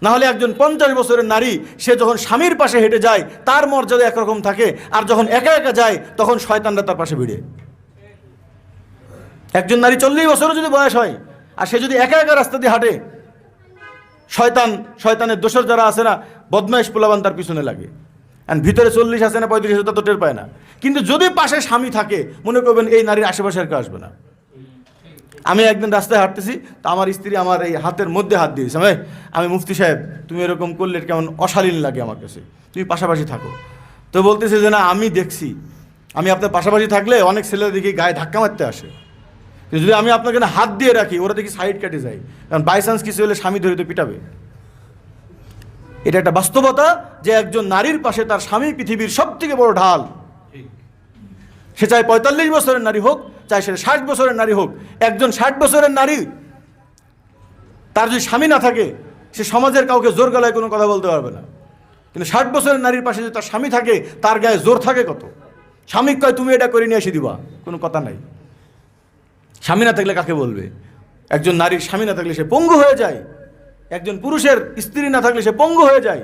না হলে একজন 50 বছরের নারী সে যখন স্বামীর পাশে হেঁটে যায় তার মর্যাদা একরকম থাকে, আর যখন একা একা যায় তখন শয়তানরা তার পাশে ভিড়ে। একজন নারী 40 বছরও যদি বয়স হয় আর সে যদি একা একা রাস্তা দিয়ে হাঁটে, শয়তানের দোসর যারা আছে না, বদমাইশ পোলাবান তার পিছনে লাগে। আর ভিতরে 40 আছে না 35 আছে তা তো টের পায় না। কিন্তু যদি পাশে স্বামী থাকে, মনে করবেন এই নারীর আশেপাশে আর কেউ আসবে না। আমি একদিন রাস্তায় হাঁটতেছি, তা আমার স্ত্রী আমার এই হাতের মধ্যে হাত দিয়েছে। আমি মুফতি সাহেব, তুমি এরকম করলে কেমন অশালীন লাগে আমার কাছে, তুমি পাশাপাশি থাকো। তো বলতেছে যে না, আমি দেখছি, আমি আপনার পাশাপাশি থাকলে অনেক ছেলেরা দেখি গায়ে ধাক্কা মারতে আসে, কিন্তু যদি আমি আপনাকে না হাত দিয়ে রাখি ওরা দেখি সাইড কেটে যায়, কারণ বাই চান্স কিছু হলে স্বামী ধরে তো পিটাবে। এটা একটা বাস্তবতা যে একজন নারীর পাশে তার স্বামী পৃথিবীর সব থেকে বড় ঢাল। সে চাই 45 বছরের নারী হোক, চাই সে 60 বছরের নারী হোক। একজন 60 বছরের নারী, তার যদি স্বামী না থাকে, সে সমাজের কাউকে জোর গলায় কোনো কথা বলতে পারবে না। কিন্তু 60 বছরের নারীর পাশে যদি তার স্বামী থাকে, তার গায়ে জোর থাকে কত। স্বামী কয় তুমি এটা করে নিয়ে এসে দিবা, কোনো কথা নাই। স্বামী না থাকলে কাকে বলবে? একজন নারীর স্বামী না থাকলে সে পঙ্গু হয়ে যায়, একজন পুরুষের স্ত্রী না থাকলে সে পঙ্গু হয়ে যায়।